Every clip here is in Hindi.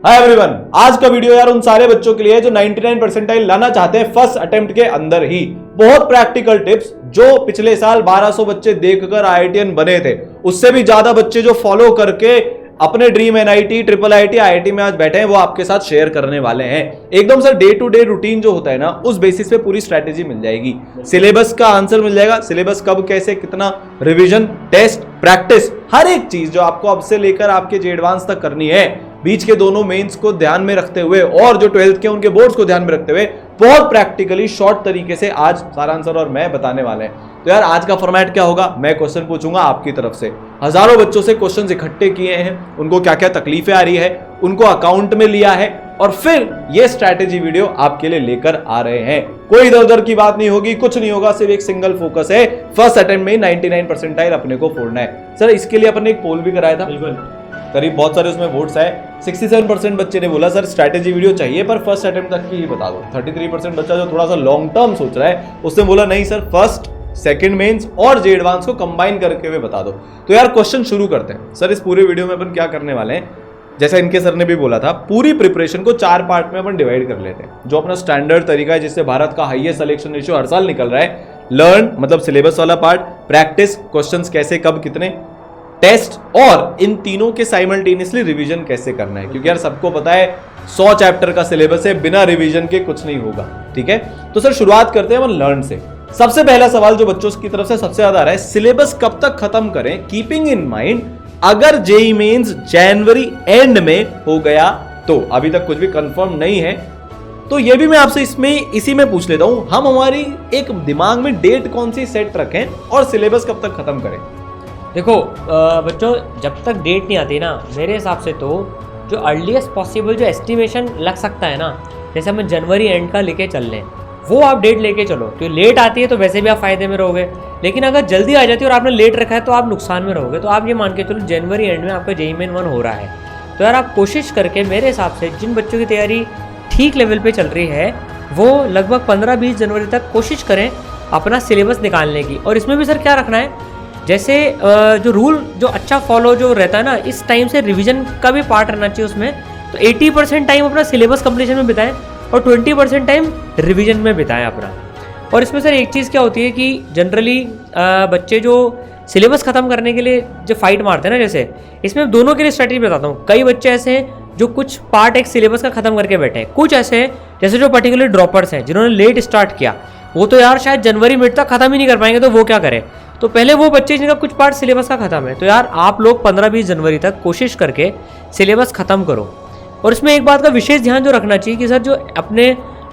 हाय एवरीवन, आज का वीडियो यार उन सारे बच्चों के लिए है जो 99 परसेंटाइल लाना चाहते हैं फर्स्ट अटेम्प्ट के अंदर ही। बहुत प्रैक्टिकल टिप्स जो पिछले साल 1200 बच्चे देखकर आईआईटीएन बने थे, उससे भी ज्यादा बच्चे जो फॉलो करके अपने dream NIT, triple IT, IIT में आज बैठे हैं, वो आपके साथ शेयर करने वाले हैं। एकदम sir day to day routine जो होता है ना, उस बेसिस पे पूरी स्ट्रैटेजी मिल जाएगी। सिलेबस का आंसर मिल जाएगा, सिलेबस कब, कैसे, कितना, रिवीजन, टेस्ट, प्रैक्टिस, हर एक चीज जो आपको अब से लेकर आपके जे एडवांस तक करनी है, बीच के दोनों मेंस को ध्यान में रखते हुए और जो 12th के उनके बोर्ड्स को ध्यान में रखते हुए बहुत प्रैक्टिकली शॉर्ट तरीके से आज सारा आंसर और मैं बताने वाले हैं। तो यार आज का फॉर्मेट क्या होगा, मैं क्वेश्चन पूछूंगा आपकी तरफ से। हजारों बच्चों से क्वेश्चन इकट्ठे किए हैं, उनको क्या क्या तकलीफें आ रही है, उनको अकाउंट में लिया है और फिर ये स्ट्रैटेजी वीडियो आपके लिए लेकर आ रहे हैं। कोई इधर उधर की बात नहीं होगी, कुछ नहीं होगा, सिर्फ एक सिंगल फोकस है, फर्स्ट अटेम्प्ट में 99 परसेंटाइल अपने को फोड़ना है। सर इसके लिए अपन ने एक पोल भी कराया था, बिल्कुल करीब बहुत सारे उसमें वोट्स आए। 67% बच्चे ने बोला सर स्ट्रैटेजी वीडियो चाहिए पर फर्स्ट अटेम्प्ट तक की ही बता दो। 33% बच्चा जो थोड़ा सा लॉन्ग टर्म सोच रहा है, उसने बोला नहीं सर फर्स्ट, सेकंड मेंस और जे एडवांस को कंबाइन करके हुए बता दो। तो यार क्वेश्चन शुरू करते हैं। सर इस पूरे वीडियो में अपन क्या करने वाले हैं, जैसा इनके सर ने भी बोला था, पूरी प्रिपरेशन को 4 पार्ट में अपन डिवाइड कर लेते हैं, जो अपना स्टैंडर्ड तरीका है जिससे भारत का हाईएस्ट सिलेक्शन रेशियो हर साल निकल रहा है। लर्न मतलब सिलेबस वाला पार्ट, प्रैक्टिस क्वेश्चंस कैसे, कब, कितने, टेस्ट, और इन तीनों के साइमल्टेनियसली रिवीजन कैसे करना है, क्योंकि यार सबको पता है 100 चैप्टर का सिलेबस है, बिना रिवीजन के कुछ नहीं होगा। ठीक है, तो सर शुरुआत करते हैं अपन लर्न से। सबसे पहला सवाल जो बच्चों की तरफ से सबसे ज्यादा आ रहा है, सिलेबस कब तक खत्म करें कीपिंग इन माइंड अगर जेईई मेंस जनवरी एंड में हो गया तो। अभी तक कुछ भी कंफर्म नहीं है, तो ये भी मैं आपसे इसी में पूछ लेता हूं, हम हमारी एक दिमाग में डेट कौन सी सेट रखें और सिलेबस कब तक खत्म करें। देखो बच्चों, जब तक डेट नहीं आती ना, मेरे हिसाब से तो जो अर्लीस्ट पॉसिबल जो एस्टिमेशन लग सकता है ना, जैसे हमें जनवरी एंड का लेके चल लें, वो आप डेट लेके चलो। तो लेट आती है तो वैसे भी आप फायदे में रहोगे, लेकिन अगर जल्दी आ जाती है और आपने लेट रखा है तो आप नुकसान में रहोगे। तो आप ये मान के चलो जनवरी एंड में आपका जेईई मेन 1 हो रहा है, तो यार आप कोशिश करके, मेरे हिसाब से जिन बच्चों की तैयारी ठीक लेवल पर चल रही है, वो लगभग 15-20 जनवरी तक कोशिश करें अपना सिलेबस निकालने की। और इसमें भी सर क्या रखना है, जैसे जो रूल जो अच्छा फॉलो जो रहता है ना, इस टाइम से रिवीजन का भी पार्ट रहना चाहिए उसमें। तो 80% टाइम अपना सिलेबस कंप्लीशन में बिताएं और 20% टाइम रिवीजन में बिताएं अपना। और इसमें सर एक चीज़ क्या होती है कि जनरली बच्चे जो सिलेबस ख़त्म करने के लिए जो फाइट मारते हैं ना, जैसे इसमें दोनों के लिए स्ट्रैटेजी बताता हूँ। कई बच्चे ऐसे हैं जो कुछ पार्ट एक सिलेबस का ख़त्म करके बैठे हैं, कुछ ऐसे हैं जैसे जो पर्टिकुलर ड्रॉपर्स हैं जिन्होंने लेट स्टार्ट किया, वो तो यार शायद जनवरी मिड तक ख़त्म ही नहीं कर पाएंगे, तो वो क्या करें। तो पहले वो बच्चे जिनका कुछ पार्ट सिलेबस का खत्म है, तो यार आप लोग 15-20 जनवरी तक कोशिश करके सिलेबस खत्म करो। और इसमें एक बात का विशेष ध्यान जो रखना चाहिए कि सर जो अपने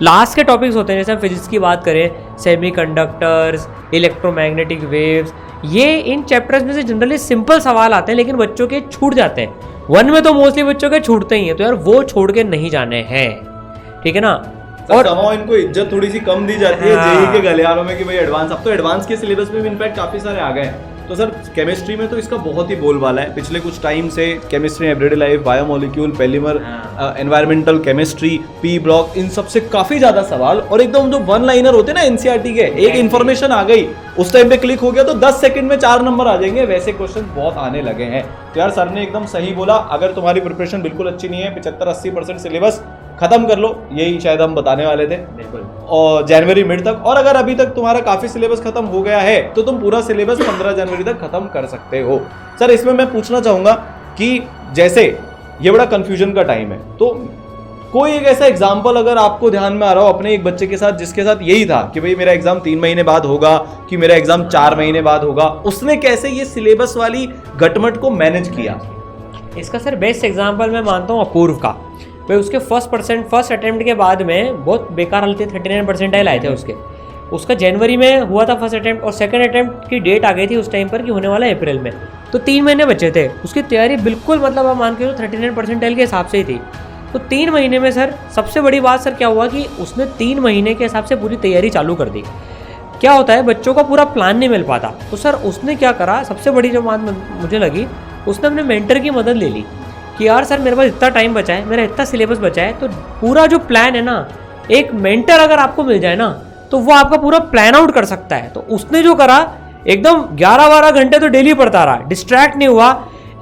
लास्ट के टॉपिक्स होते हैं, जैसे हम फिजिक्स की बात करें, सेमीकंडक्टर्स, इलेक्ट्रोमैग्नेटिक वेव्स, ये इन चैप्टर्स में से जनरली सिंपल सवाल आते हैं लेकिन बच्चों के छूट जाते हैं। 1 में तो मोस्टली बच्चों के छूटते ही हैं, तो यार वो छोड़ के नहीं जाने हैं, ठीक है ना। और इनको इज्जत थोड़ी सी कम दी जाती है जेईई के गलियारों में कि भाई एडवांस, अब तो एडवांस के सिलेबस में भी इनफैक्ट काफी सारे आ गए हैं। तो सर केमिस्ट्री में तो इसका बहुत ही बोलबाला है पिछले कुछ टाइम से। Chemistry, everyday life, biomolecule, polymer, environmental chemistry, P block, इन सब से काफी ज्यादा सवाल। और एकदम जो 1 लाइनर होते हैं ना एनसीईआरटी के, एक इन्फॉर्मेशन आ गई, उस टाइम पे क्लिक हो गया तो 10 सेकंड में 4 नंबर आ जाएंगे, वैसे क्वेश्चन बहुत आने लगे हैं। तो यार सर ने एकदम सही बोला, अगर तुम्हारी प्रिपरेशन बिल्कुल अच्छी नहीं है, 75-80% सिलेबस खत्म कर लो, यही शायद हम बताने वाले थे, बिल्कुल, और जनवरी मिड तक। और अगर अभी तक तुम्हारा काफी सिलेबस खत्म हो गया है तो तुम पूरा सिलेबस 15 जनवरी तक खत्म कर सकते हो। सर इसमें मैं पूछना चाहूंगा कि जैसे ये बड़ा कंफ्यूजन का टाइम है, तो कोई एक ऐसा एग्जाम्पल अगर आपको ध्यान में आ रहा हो अपने एक बच्चे के साथ जिसके साथ यही था कि भाई मेरा एग्जाम 3 महीने बाद होगा, कि मेरा एग्जाम 4 महीने बाद होगा, उसने कैसे ये सिलेबस वाली गटमट को मैनेज किया। इसका सर बेस्ट एग्जाम्पल मैं मानता हूँ अपूर्व का। भाई उसके फर्स्ट अटेम्प्ट के बाद में बहुत बेकार हालत थी, 39 परसेंटाइल आए थे उसके। उसका जनवरी में हुआ था फर्स्ट अटेम्प्ट, और सेकंड अटेम्प्ट की डेट आ गई थी उस टाइम पर कि होने वाला अप्रैल में, तो 3 महीने बचे थे। उसकी तैयारी बिल्कुल मतलब आप मान के 39 परसेंटाइल के हिसाब से ही थी। तो 3 महीने में सर सबसे बड़ी बात सर क्या हुआ कि उसने 3 महीने के हिसाब से पूरी तैयारी चालू कर दी। क्या होता है, बच्चों का पूरा प्लान नहीं मिल पाता, तो सर उसने क्या करा, सबसे बड़ी जो बात मुझे लगी, उसने अपने मेंटर की मदद ले ली कि यार सर मेरे पास इतना टाइम बचा है, मेरा इतना सिलेबस बचा है, तो पूरा जो प्लान है ना, एक मेंटर अगर आपको मिल जाए ना, तो वो आपका पूरा प्लान आउट कर सकता है। तो उसने जो करा, एकदम 11-12 घंटे तो डेली पढ़ता रहा, डिस्ट्रैक्ट नहीं हुआ,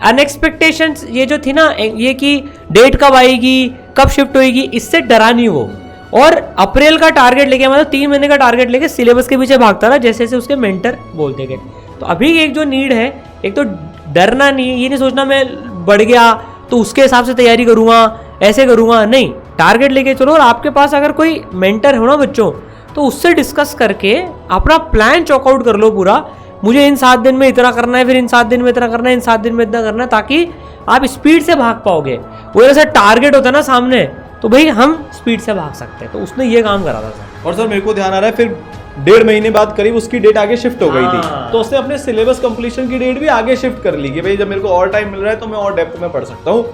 अनएक्सपेक्टेशंस ये जो थी ना, ये कि डेट कब आएगी, कब शिफ्ट होएगी, इससे डरा नहीं वो। और अप्रैल का टारगेट लेके, मतलब 3 महीने का टारगेट लेके सिलेबस के पीछे भागता रहा, जैसे जैसे उसके मेंटर बोलते गए। तो अभी एक जो नीड है, एक तो डरना नहीं, ये नहीं सोचना मैं बढ़ गया तो उसके हिसाब से तैयारी करूँगा, ऐसे करूँगा, नहीं, टारगेट लेके चलो। और आपके पास अगर कोई मेंटर हो ना बच्चों, तो उससे डिस्कस करके अपना प्लान चॉकआउट कर लो पूरा, मुझे इन 7 दिन में इतना करना है, फिर इन 7 दिन में इतना करना है, इन 7 दिन में इतना करना है, ताकि आप स्पीड से भाग पाओगे। वो जैसे टारगेट होता है ना सामने, तो भाई हम स्पीड से भाग सकते हैं। तो उसने ये काम करा था सर। और सर मेरे को ध्यान आ रहा है, फिर 1.5 महीने बाद करीब उसकी डेट आगे शिफ्ट हो गई थी, तो उसने अपने सिलेबस कंप्लीशन की डेट भी आगे शिफ्ट कर ली कि भाई जब मेरे को और टाइम मिल रहा है तो मैं और डेप्थ में पढ़ सकता हूँ।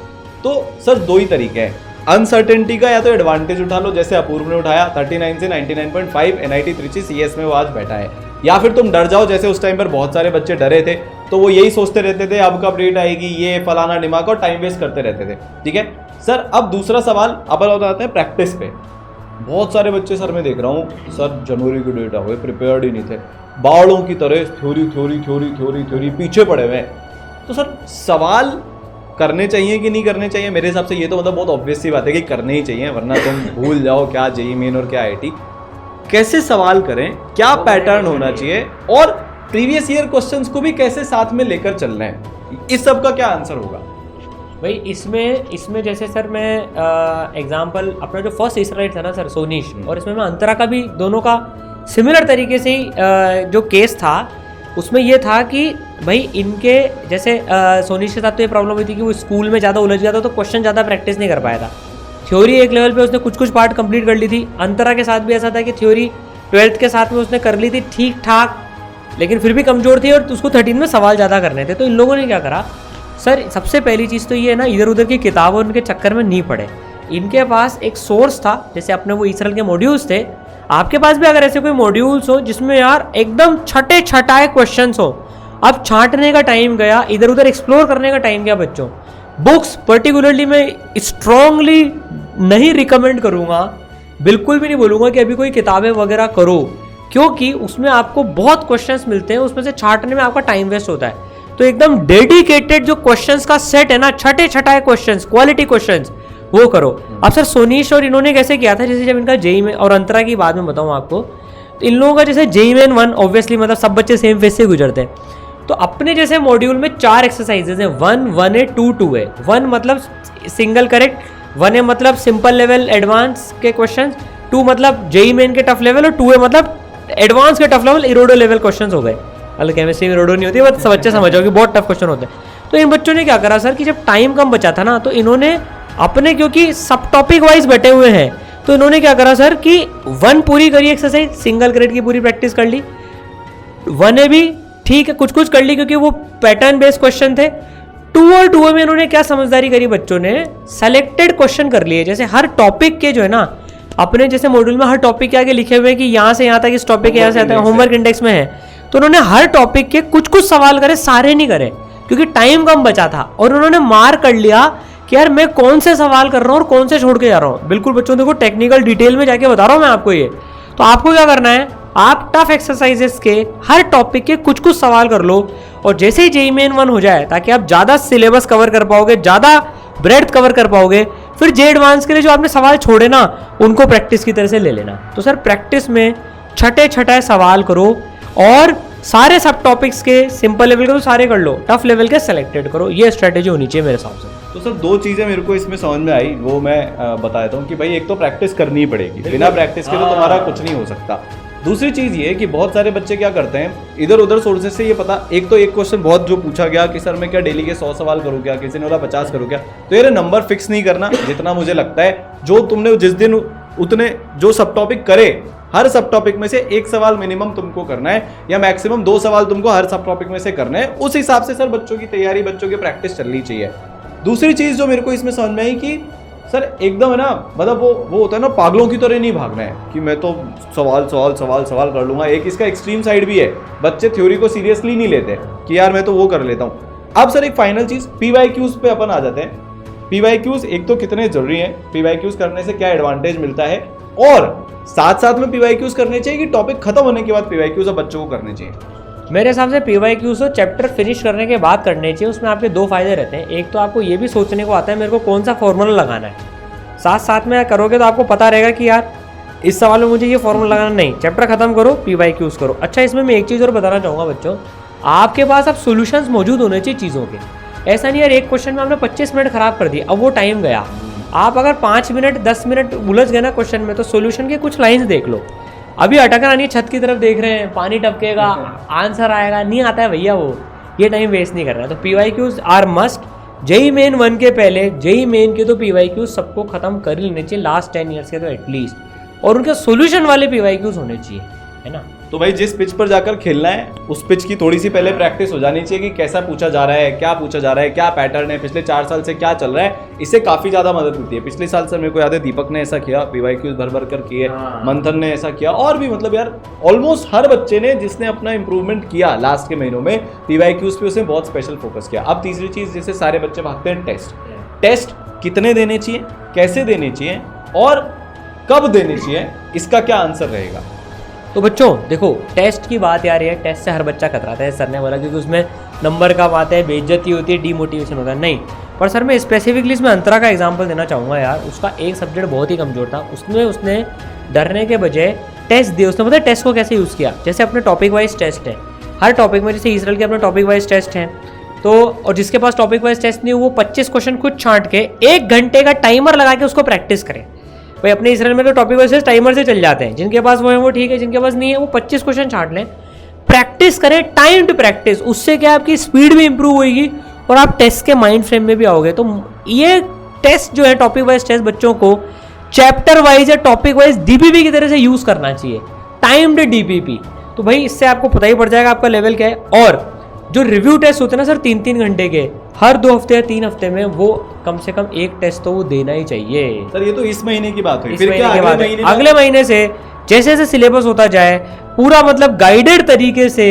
तो सर 2 ही तरीके हैं, अनसर्टेनिटी का या तो एडवांटेज उठा लो, जैसे अपूर्व ने उठाया, 39 से 99.5 NIT त्रिची CS में वो आज बैठा है, या फिर तुम डर जाओ, जैसे उस टाइम पर बहुत सारे बच्चे डरे थे, तो वो यही सोचते रहते थे अब कब डेट आएगी, ये फलाना दिमाग, और टाइम वेस्ट करते रहते थे। ठीक है सर, अब दूसरा सवाल अपन बताते हैं प्रैक्टिस पे। बहुत सारे बच्चे सर मैं देख रहा हूँ, सर जनवरी की डेट आ गई, प्रिपेयर्ड ही नहीं थे, बावड़ों की तरह थ्योरी पीछे पड़े हुए हैं। तो सर सवाल करने चाहिए कि नहीं करने चाहिए? मेरे हिसाब से ये तो मतलब बहुत ऑब्वियस सी बात है कि करने ही चाहिए, वरना तुम भूल जाओ क्या जेईई मेन और क्या IIT। कैसे सवाल करें, क्या पैटर्न होना चाहिए, और प्रीवियस ईयर क्वेश्चंस को भी कैसे साथ में लेकर चलना है, इस सब का क्या आंसर होगा? भाई इसमें जैसे सर मैं एग्जांपल अपना जो फर्स्ट इसराइट था ना सर, सोनीश, और इसमें मैं अंतरा का भी, दोनों का सिमिलर तरीके से ही जो केस था, उसमें ये था कि भाई इनके जैसे सोनीश के साथ तो ये प्रॉब्लम हुई थी कि वो स्कूल में ज़्यादा उलझ गया था, तो क्वेश्चन ज़्यादा प्रैक्टिस नहीं कर पाया था। थ्योरी एक लेवल पे उसने कुछ पार्ट कंप्लीट कर ली थी। अंतरा के साथ भी ऐसा था कि थ्योरी 12th के साथ में उसने कर ली थी ठीक ठाक, लेकिन फिर भी कमज़ोर थी, और उसको 13 में सवाल ज़्यादा करने थे। तो इन लोगों ने क्या करा सर, सबसे पहली चीज़ तो ये है ना, इधर उधर की किताबों उनके चक्कर में नहीं पड़े। इनके पास एक सोर्स था, जैसे अपने वो इसराइल के मॉड्यूल्स थे, आपके पास भी अगर ऐसे कोई मॉड्यूल्स हो जिसमें यार एकदम छटाए क्वेश्चंस हो, अब छांटने का टाइम गया, इधर उधर एक्सप्लोर करने का टाइम गया बच्चों। बुक्स पर्टिकुलरली मैं स्ट्रांगली नहीं रिकमेंड करूंगा, बिल्कुल भी नहीं बोलूंगा कि अभी कोई किताबें वगैरह करो, क्योंकि उसमें आपको बहुत क्वेश्चंस मिलते हैं, उसमें से छांटने में आपका टाइम वेस्ट होता है। तो एकदम डेडिकेटेड जो क्वेश्चंस का सेट है ना, छटाए क्वेश्चंस, क्वालिटी क्वेश्चंस, वो करो। अब सर सोनीश और इन्होंने कैसे किया था, जैसे जब इनका जेईई में, और अंतरा की बाद में बताऊं आपको, तो इन लोगों का जैसे जेईई में 1 ऑब्वियसली मतलब सब बच्चे सेम फेज से गुजरते हैं, तो अपने जैसे मॉड्यूल में 4 एक्सरसाइजेज हैं, 1 है, 2 है। 1 मतलब सिंगल करेक्ट, 1 है मतलब सिंपल लेवल एडवांस के क्वेश्चन, 2 मतलब जेईई मेन के टफ लेवल, और 2 है मतलब एडवांस के टफ लेवल, इरोडो लेवल क्वेश्चन हो गए। मतलब केमिस्ट्री में इरोडो नहीं होती, बस बच्चे समझ जाओगे बहुत टफ क्वेश्चन होते हैं। तो इन बच्चों ने क्या करा सर कि जब टाइम कम बचा था ना, तो इन्होंने अपने, क्योंकि सब टॉपिक वाइज बैठे हुए हैं, तो इन्होंने क्या करा सर कि 1 पूरी करी एक्सरसाइज, सिंगल ग्रेड की पूरी प्रैक्टिस कर ली, 1 भी ठीक है कुछ कर ली क्योंकि वो पैटर्न बेस्ड क्वेश्चन थे। 2 और 2 में इन्होंने क्या समझदारी करी, बच्चों ने सेलेक्टेड क्वेश्चन कर लिए, जैसे हर टॉपिक के जो है ना, अपने जैसे मॉड्यूल में हर टॉपिक के आगे लिखे हुए हैं कि यहाँ से यहाँ तक इस टॉपिक के यहाँ से आता है, होमवर्क इंडेक्स में है, तो उन्होंने हर टॉपिक के कुछ सवाल करे, सारे नहीं करे क्योंकि टाइम कम बचा था, और उन्होंने मार्क कर लिया कि यार मैं कौन से सवाल कर रहा हूँ और कौन से छोड़ के जा रहा हूँ। बिल्कुल बच्चों देखो टेक्निकल डिटेल में जाके बता रहा हूँ मैं आपको ये। तो आपको क्या करना है, आप टफ एक्सरसाइजेस के हर टॉपिक के कुछ सवाल कर लो, और जैसे ही जेईई मेन 1 हो जाए, ताकि आप ज़्यादा सिलेबस कवर कर पाओगे, ज़्यादा ब्रेड्थ कवर कर पाओगे, फिर जे एडवांस के लिए जो आपने सवाल छोड़े ना, उनको प्रैक्टिस की तरह से ले लेना। तो सर प्रैक्टिस में छटाए सवाल करो, और सारे सब टॉपिक्स के सिंपल लेवल के तो सारे कर लो, टफ लेवल के सेलेक्टेड करो, ये स्ट्रेटेजी होनी चाहिए मेरे हिसाब से। तो सर 2 चीज़ें मेरे को इसमें समझ में आई, वो मैं बता देता हूँ कि भाई एक तो प्रैक्टिस करनी ही पड़ेगी, बिना प्रैक्टिस के तो तुम्हारा कुछ नहीं हो सकता। दूसरी चीज़ ये कि बहुत सारे बच्चे क्या करते हैं, इधर उधर सोर्सेज से ये पता, एक तो एक क्वेश्चन बहुत जो पूछा गया कि सर मैं क्या डेली के 100 सवाल करूँ क्या, किसी ने बोला 50 करूँ क्या, तो ये नंबर फिक्स नहीं करना। जितना मुझे लगता है जो तुमने जिस दिन उतने जो सब टॉपिक करे, हर सब टॉपिक में से 1 सवाल मिनिमम तुमको करना है, या मैक्सिमम 2 सवाल तुमको हर सब टॉपिक में से करना है। उस हिसाब से सर बच्चों की तैयारी, बच्चों की प्रैक्टिस चलनी चाहिए। दूसरी चीज़ जो मेरे को इसमें समझ में आई कि सर एकदम है ना, मतलब वो होता है ना, पागलों की तरह नहीं भागना है कि मैं तो सवाल कर लूंगा। एक इसका एक्सट्रीम साइड भी है, बच्चे थ्योरी को सीरियसली नहीं लेते कि यार मैं तो वो कर लेता हूँ। अब सर एक फाइनल चीज़, PYQs पे अपन आ जाते हैं। PYQs एक तो कितने जरूरी हैं, PYQs करने से क्या एडवांटेज मिलता है, और साथ साथ में PYQs करने चाहिए कि टॉपिक खत्म होने के बाद PYQs अब बच्चों को करने चाहिए। मेरे हिसाब से PYQ तो चैप्टर फिनिश करने के बाद करने चाहिए। उसमें आपके दो फायदे रहते हैं। एक तो आपको ये भी सोचने को आता है मेरे को कौन सा फॉर्मूला लगाना है, साथ साथ में करोगे तो आपको पता रहेगा कि यार इस सवाल में मुझे ये फॉर्मूला लगाना नहीं, चैप्टर खत्म करो PYQs करो। अच्छा, इसमें मैं एक चीज़ और बताना चाहूँगा बच्चों, आपके पास अब सोल्यूशंस मौजूद होने चाहिए चीज़ों के। ऐसा नहीं यार एक क्वेश्चन में आपने 25 मिनट खराब कर दिए, अब वो टाइम गया। आप अगर 5 मिनट 10 मिनट उलझ गए ना क्वेश्चन में, तो सोल्यूशन के कुछ लाइन्स देख लो। अभी अटकना नहीं, छत की तरफ देख रहे हैं, पानी टपकेगा, आंसर आएगा, नहीं आता है भैया, वो ये टाइम वेस्ट नहीं करना। तो PYQs are must. JEE main 1 के पहले, जेई मेन के तो PYQs सबको खत्म कर ही लेने चाहिए लास्ट 10 ईयर्स के तो एटलीस्ट, और उनके सोल्यूशन वाले PYQs होने चाहिए, है ना। तो भाई जिस पिच पर जाकर खेलना है उस पिच की थोड़ी सी पहले प्रैक्टिस हो जानी चाहिए कि कैसा पूछा जा रहा है, क्या पूछा जा रहा है, क्या पैटर्न है, पिछले 4 साल से क्या चल रहा है। इससे काफी ज्यादा मदद मिलती है। पिछले साल सर मेरे को याद है दीपक ने ऐसा किया, PYQs भर भर कर किए, मंथन ने ऐसा किया, और भी मतलब यार ऑलमोस्ट हर बच्चे ने जिसने अपना इंप्रूवमेंट किया लास्ट के महीनों में PYQs पे उसने बहुत स्पेशल फोकस किया। अब तीसरी चीज जिससे सारे बच्चे भागते हैं, टेस्ट कितने देने चाहिए, कैसे देने चाहिए और कब देने चाहिए, इसका क्या आंसर रहेगा। तो बच्चों देखो, टेस्ट की बात यार है, टेस्ट से हर बच्चा कतराता है, सर ने बोला, क्योंकि उसमें नंबर कम आते हैं, बेइज्जती होती है, डीमोटिवेशन होता है। नहीं, पर सर मैं स्पेसिफिकली इसमें अंतरा का एग्जांपल देना चाहूँगा यार। उसका एक सब्जेक्ट बहुत ही कमजोर था, उसने डरने के बजाय टेस्ट दिए। उसने पता है टेस्ट को कैसे यूज़ किया, जैसे अपने टॉपिक वाइज टेस्ट है हर टॉपिक में, जैसे इसराइल के अपने टॉपिक वाइज टेस्ट हैं, तो और जिसके पास टॉपिक वाइज टेस्ट नहीं, वो 25 क्वेश्चन खुद छांट के 1 घंटे का टाइमर लगा के उसको प्रैक्टिस करें। भाई अपने इसराइल में तो टॉपिक वाइज टाइमर से चल जाते हैं, जिनके पास वो है वो ठीक है, जिनके पास नहीं है वो 25 क्वेश्चन छांट लें, प्रैक्टिस करें, टाइम्ड प्रैक्टिस। उससे क्या आपकी स्पीड भी इंप्रूव होगी और आप टेस्ट के माइंड फ्रेम में भी आओगे। तो ये टेस्ट जो है टॉपिक वाइज टेस्ट बच्चों को चैप्टर वाइज या टॉपिक वाइज DPP की तरह से यूज करना चाहिए, टाइम्ड DPP। तो भाई इससे आपको पता ही पड़ जाएगा आपका लेवल क्या है। और जो रिव्यू टेस्ट होते हैं ना सर 3-3 घंटे के, हर 2 हफ्ते या 3 हफ्ते में, वो कम से कम एक टेस्ट तो वो देना ही चाहिए। सर ये तो इस महीने की बात हुई, इस फिर महीने क्या के बाद अगले महीने से जैसे जैसे सिलेबस होता जाए, पूरा मतलब गाइडेड तरीके से,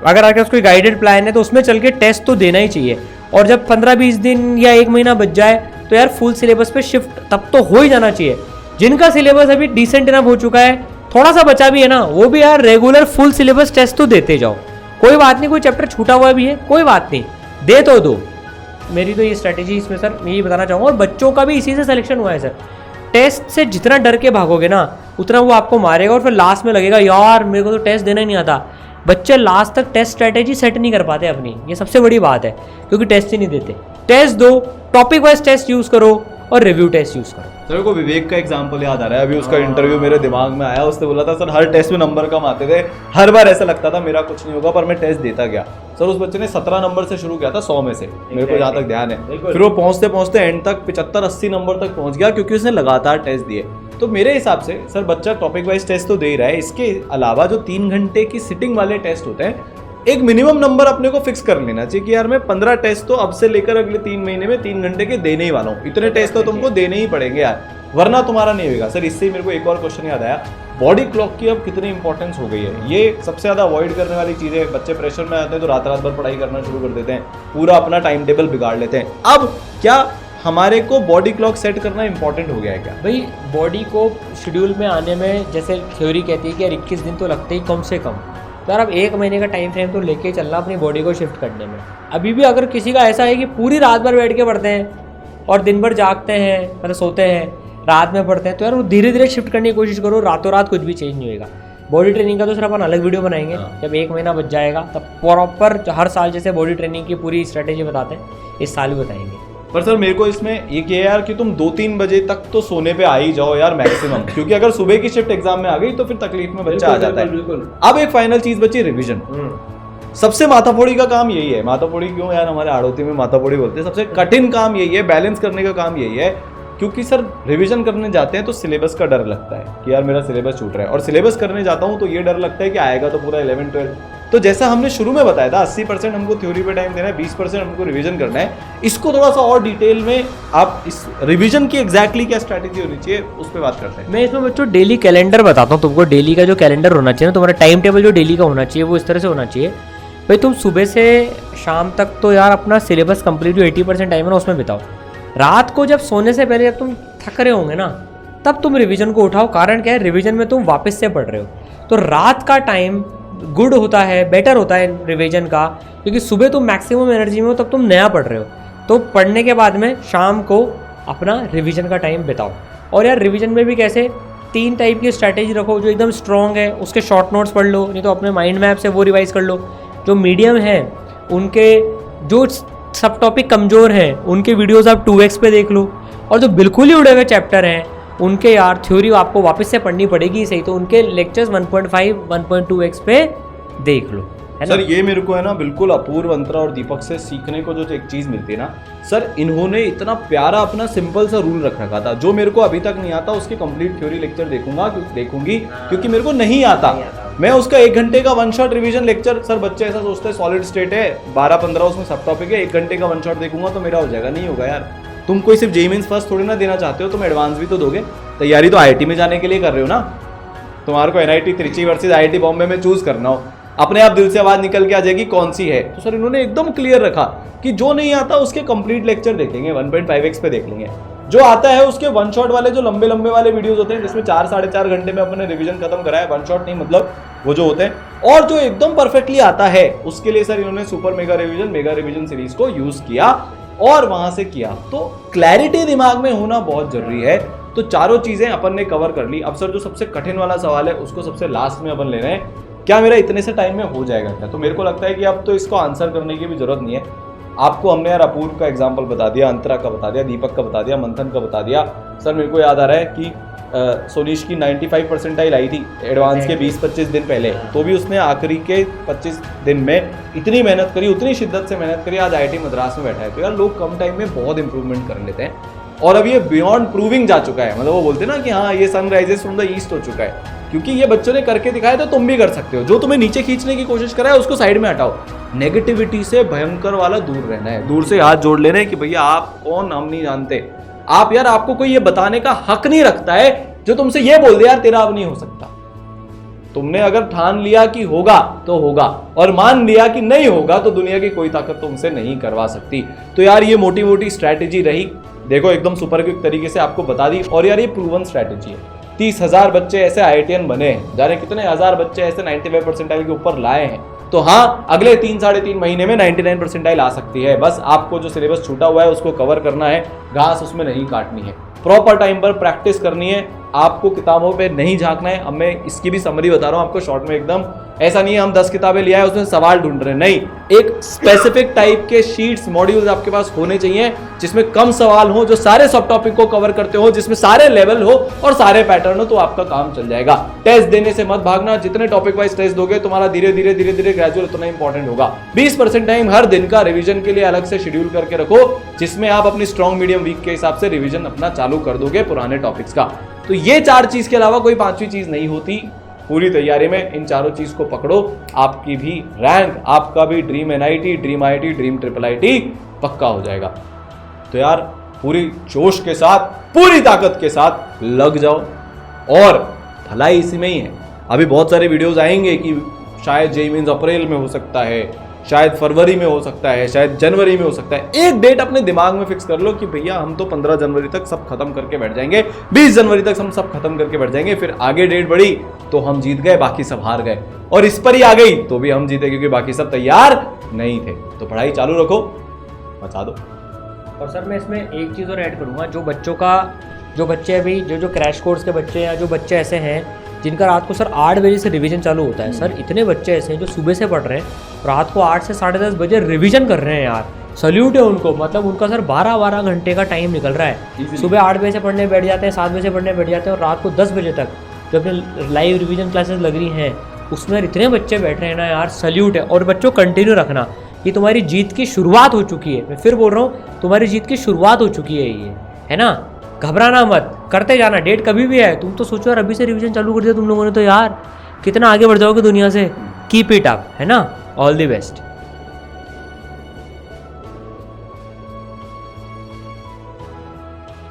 अगर आपके पास कोई गाइडेड प्लान है तो उसमें चल के टेस्ट तो देना ही चाहिए। और जब 15-20 दिन या 1 महीना बच जाए तो यार फुल सिलेबस पे शिफ्ट तब तो हो ही जाना चाहिए। जिनका सिलेबस अभी डिसेंट इनफ हो चुका है, थोड़ा सा बचा भी है ना, वो भी यार रेगुलर फुल सिलेबस टेस्ट तो देते जाओ। कोई बात नहीं, कोई चैप्टर छूटा हुआ भी है, कोई बात नहीं, दे तो दो। मेरी तो ये स्ट्रैटेजी इसमें सर मैं ये बताना चाहूँगा, और बच्चों का भी इसी से सिलेक्शन हुआ है सर। टेस्ट से जितना डर के भागोगे ना, उतना वो आपको मारेगा, और फिर लास्ट में लगेगा यार मेरे को तो टेस्ट देना ही नहीं आता। बच्चे लास्ट तक टेस्ट स्ट्रैटेजी सेट नहीं कर पाते अपनी, ये सबसे बड़ी बात है, क्योंकि टेस्ट ही नहीं देते। टेस्ट दो, टॉपिक वाइज टेस्ट यूज़ करो और रिव्यू टेस्ट यूज़ करो। सर को विवेक का एग्जांपल याद आ रहा है, अभी उसका इंटरव्यू मेरे दिमाग में आया। उसने बोला था सर हर टेस्ट में नंबर कम आते थे, हर बार ऐसा लगता था मेरा कुछ नहीं होगा, पर मैं टेस्ट देता गया। सर उस बच्चे ने 17 नंबर से शुरू किया था 100 में से, मेरे को जहाँ तक ध्यान है। फिर वो पहुंचते पहुंचते एंड तक 75-80 नंबर तक पहुंच गया, क्योंकि उसने लगातार टेस्ट दिए। तो मेरे हिसाब से सर बच्चा टॉपिक वाइज टेस्ट तो दे ही रहा है, इसके अलावा जो 3 घंटे की सिटिंग वाले टेस्ट होते हैं, एक मिनिमम नंबर अपने को फिक्स कर लेना चाहिए कि यार मैं 15 टेस्ट तो अब से लेकर अगले 3 महीने में 3 घंटे के देने ही वाला हूँ। इतने टेस्ट तो तुमको देने ही पड़ेंगे यार, वरना तुम्हारा नहीं होगा। सर इससे ही मेरे को एक और क्वेश्चन याद आया, बॉडी क्लॉक की अब कितनी इंपॉर्टेंस हो गई है। ये सबसे ज़्यादा अवॉइड करने वाली चीज़ है। बच्चे प्रेशर में आते हैं तो रात रात भर पढ़ाई करना शुरू कर देते हैं, पूरा अपना टाइम टेबल बिगाड़ लेते हैं। अब क्या हमारे को बॉडी क्लॉक सेट करना इंपॉर्टेंट हो गया है क्या? भाई बॉडी को शेड्यूल में आने में, जैसे थ्योरी कहती है कि यार 21 दिन तो लगते ही कम से कम, तो यार अब 1 महीने का टाइम फ्रेम तो लेके चलना अपनी बॉडी को शिफ्ट करने में। अभी भी अगर किसी का ऐसा है कि पूरी रात भर बैठ के पढ़ते हैं और दिन भर जागते हैं, मतलब सोते हैं, रात में पढ़ते हैं, तो यार वो धीरे धीरे शिफ्ट करने की कोशिश करो। रातों रात कुछ भी चेंज नहीं होगा। बॉडी ट्रेनिंग का तो सिर्फ अपन अलग वीडियो बनाएंगे जब 1 महीना बच जाएगा, तब प्रॉपर हर साल जैसे बॉडी ट्रेनिंग की पूरी स्ट्रैटेजी बताते हैं, इस साल भी बताएंगे। पर सर मेरे को इसमें ये किया यार कि तुम 2-3 बजे तक तो सोने पे आ ही जाओ यार मैक्सिमम, क्योंकि अगर सुबह की शिफ्ट एग्जाम में आ गई तो फिर तकलीफ में बच्चा आ जाता है। अब एक फाइनल चीज बची, रिवीजन। सबसे माथाफोड़ी का काम यही है। माथाफोड़ी क्यों यार, हमारे आड़ोती में माथाफोड़ी बोलते हैं। सबसे कठिन काम यही है, बैलेंस करने का काम यही है, क्योंकि सर रिवीजन करने जाते हैं तो सिलेबस का डर लगता है कि यार मेरा सिलेबस छूट रहा है, और सिलेबस करने जाता हूँ तो ये डर लगता है कि आएगा तो पूरा 11-12। तो जैसा हमने शुरू में बताया था 80% हमको थ्योरी पे टाइम देना है, 20% हमको रिवीजन करना है। इसको थोड़ा सा और डिटेल में आप इस रिवीजन की एग्जैक्टली क्या स्ट्रैटेजी होनी चाहिए उस पर बात करते हैं। मैं इसमें बच्चों डेली कैलेंडर बताता हूँ तुमको। डेली का जो कैलेंडर होना चाहिए ना, तुम्हारा टाइम टेबल जो डेली का होना चाहिए वो इस तरह से होना चाहिए। भाई तुम सुबह से शाम तक तो यार अपना सिलेबस कंप्लीट जो 80% टाइम है ना उसमें बिताओ। रात को जब सोने से पहले जब तुम थक रहे होंगे ना, तब तुम रिवीजन को उठाओ। कारण क्या है, रिवीजन में तुम वापस से पढ़ रहे हो, तो रात का टाइम गुड होता है, बेटर होता है रिवीजन का, क्योंकि सुबह तुम मैक्सिमम एनर्जी में हो, तब तुम नया पढ़ रहे हो, तो पढ़ने के बाद में शाम को अपना रिवीजन का टाइम बिताओ। और यार रिवीजन में भी कैसे 3 टाइप की स्ट्रैटेजी रखो, जो एकदम स्ट्रॉन्ग है उसके शॉर्ट नोट्स पढ़ लो, नहीं तो अपने माइंड मैप से वो रिवाइज कर लो। जो मीडियम है उनके जो सब टॉपिक कमज़ोर हैं उनके वीडियोस आप 2x पे देख लो, और जो बिल्कुल ही उड़े हुए चैप्टर हैं उनके यार थ्योरी आपको वापस से पढ़नी पड़ेगी सही, तो उनके लेक्चर्स 1.5 1.2x पे देख लो, है ना। सर ये मेरे को है ना बिल्कुल अपूर्व अंतरा और दीपक से सीखने को जो एक चीज़ मिलती है ना सर, इन्होंने इतना प्यारा अपना सिंपल सा रूल रख रखा था, जो मेरे को अभी तक नहीं आता उसकी कंप्लीट थ्योरी लेक्चर देखूंगी क्योंकि मेरे को नहीं आता। मैं उसका 1 घंटे का one shot revision lecture, sir बच्चे ऐसा सोचते हैं सॉलिड स्टेट है 12-15 उसमें सब टॉपिक है, 1 घंटे का वन शॉट देखूंगा तो मेरा हो जाएगा, नहीं होगा यार। तुम कोई सिर्फ जेईई मेंस फर्स्ट थोड़ी ना देना चाहते हो, तुम एडवांस भी तो दोगे। तैयारी तो आईआईटी में जाने के लिए कर रहे हो ना, तुम्हारे को NIT Trichy versus IIT Bombay में चूज करना हो, अपने आप दिल से आवाज निकल के आ जाएगी कौन सी है। तो सर इन्होंने एकदम क्लियर रखा कि जो नहीं आता उसके कंप्लीट लेक्चर देखेंगे, 1.5x पे देख लेंगे, जो आता है उसके वन शॉट वाले जो लंबे लंबे वाले वीडियोस होते हैं जिसमें 4-4.5 घंटे में अपने रिवीजन खत्म करा है, वन शॉट नहीं मतलब वो जो होते हैं, और जो एकदम परफेक्टली आता है उसके लिए सर इन्होंने सुपर मेगा रिवीजन सीरीज को यूज किया और वहां से किया। तो क्लैरिटी दिमाग में होना बहुत जरूरी है। तो चारों चीजें अपन ने कवर कर ली। अब सर जो सबसे कठिन वाला सवाल है उसको सबसे लास्ट में अपन ले रहे हैं, क्या मेरा इतने से टाइम में हो जाएगा क्या? तो मेरे को लगता है कि अब तो इसको आंसर करने की भी जरूरत नहीं है। आपको हमने यार अपूर्व का एग्जाम्पल बता दिया, अंतरा का बता दिया, दीपक का बता दिया, मंथन का बता दिया। सर मेरे को याद आ रहा है कि सोनीश की 95 परसेंटाइल आई थी एडवांस के 20-25 दिन पहले, तो भी उसने आखिरी के 25 दिन में इतनी मेहनत करी, उतनी शिद्दत से मेहनत करी, आज आईआईटी मद्रास में बैठा है। तो यार लोग कम टाइम में बहुत इंप्रूवमेंट कर लेते हैं, और अब ये बियॉन्ड प्रूविंग जा चुका है। मतलब वो बोलते हैं ना कि हाँ ये sun rises from the east हो चुका है, क्योंकि ये बच्चों ने करके दिखाया, तो तुम भी कर सकते हो। जो तुम्हें नीचे खींचने की कोशिश करा है उसको साइड में हटाओ, नेगेटिविटी से भयंकर वाला दूर रहना है, दूर से हाथ जोड़ लेने कि भैया आप कौन, हम नहीं जानते। आप यार आपको कोई ये बताने का हक नहीं रखता है जो तुमसे ये बोल दे यार तेरा अब नहीं हो सकता। तुमने अगर ठान लिया कि होगा तो होगा, और मान लिया कि नहीं होगा, तो दुनिया की कोई ताकत तुमसे नहीं करवा सकती। तो यार ये मोटी मोटी स्ट्रैटेजी रही, देखो एकदम सुपर क्विक तरीके से आपको बता दी, और यार ये प्रूवन स्ट्रैटेजी है। 30,000 बच्चे ऐसे आईआईटीएन बने हैं, जाने कितने हजार बच्चे ऐसे 95 परसेंटाइल के ऊपर लाए हैं। तो हाँ, अगले 3-3.5 महीने में 99 परसेंटाइल आ सकती है। बस आपको जो सिलेबस छूटा हुआ है उसको कवर करना है, घास उसमें नहीं काटनी है, प्रॉपर टाइम पर प्रैक्टिस करनी है, आपको किताबों पे नहीं झांकना है। अब मैं इसकी भी समरी बता रहा हूँ आपको शॉर्ट में एकदम, ऐसा नहीं है हम 10 किताबें लिया है उसमें सवाल ढूंढ रहे हैं, नहीं। एक स्पेसिफिक टाइप के शीट्स मॉड्यूल्स आपके पास होने चाहिए जिसमें कम सवाल हो, जो सारे सब टॉपिक को कवर करते हो, जिसमें सारे लेवल हो और सारे पैटर्न हो, तो आपका काम चल जाएगा। टेस्ट देने से मत भागना, जितने टॉपिक वाइज टेस्ट दोगे तुम्हारा धीरे धीरे ग्रेजुअल उतना इंपॉर्टेंट होगा। 20% टाइम हर दिन का रिवीजन के लिए अलग से शेड्यूल करके रखो, जिसमें आप अपनी स्ट्रॉन्ग मीडियम वीक के हिसाब से रिवीजन अपना चालू कर दोगे पुराने टॉपिक्स का। तो ये 4 चीज के अलावा कोई 5वीं चीज नहीं होती पूरी तैयारी में। इन चारों चीज को पकड़ो, आपकी भी रैंक, आपका भी dream NIT, dream IIT, dream triple IT पक्का हो जाएगा। तो यार पूरी जोश के साथ, पूरी ताकत के साथ लग जाओ, और भलाई इसी में ही है। अभी बहुत सारे वीडियोस आएंगे कि शायद जेईई मेंस अप्रैल में हो सकता है, शायद फरवरी में हो सकता है, शायद जनवरी में हो सकता है। एक डेट अपने दिमाग में फिक्स कर लो कि भैया हम तो 15 जनवरी तक सब खत्म करके बैठ जाएंगे, 20 जनवरी तक हम सब खत्म करके बैठ जाएंगे। फिर आगे डेट बढ़ी तो हम जीत गए, बाकी सब हार गए, और इस पर ही आ गई तो भी हम जीते क्योंकि बाकी सब तैयार नहीं थे। तो पढ़ाई चालू रखो, बचा दो। और सर मैं इसमें एक चीज़ और ऐड करूँगा, जो बच्चे अभी जो क्रैश कोर्स के बच्चे या जो बच्चे ऐसे हैं जिनका रात को सर 8 बजे से रिवीजन चालू होता है। सर इतने बच्चे ऐसे हैं जो सुबह से पढ़ रहे हैं, रात को 8 से 10:30 बजे रिवीजन कर रहे हैं यार, सल्यूट है उनको। मतलब उनका सर 12-12 घंटे का टाइम निकल रहा है। सुबह 8 बजे से पढ़ने बैठ जाते हैं, 7 बजे से पढ़ने बैठ जाते हैं, और रात को 10 बजे तक जो अपने लाइव रिवीजन क्लासेस लग रही हैं उसमें इतने बच्चे बैठ रहे हैं ना यार, सल्यूट है। और बच्चों कंटिन्यू रखना, ये तुम्हारी जीत की शुरुआत हो चुकी है। मैं फिर बोल रहा हूँ, तुम्हारी जीत की शुरुआत हो चुकी है ये, है ना। घबराना मत, करते जाना, डेट कभी भी है। तुम तो सोचो यार अभी से रिवीजन चालू कर दिया तुम लोगों ने, तो यार कितना आगे बढ़ जाओगे दुनिया से। कीप इट अप, है ना। All the best.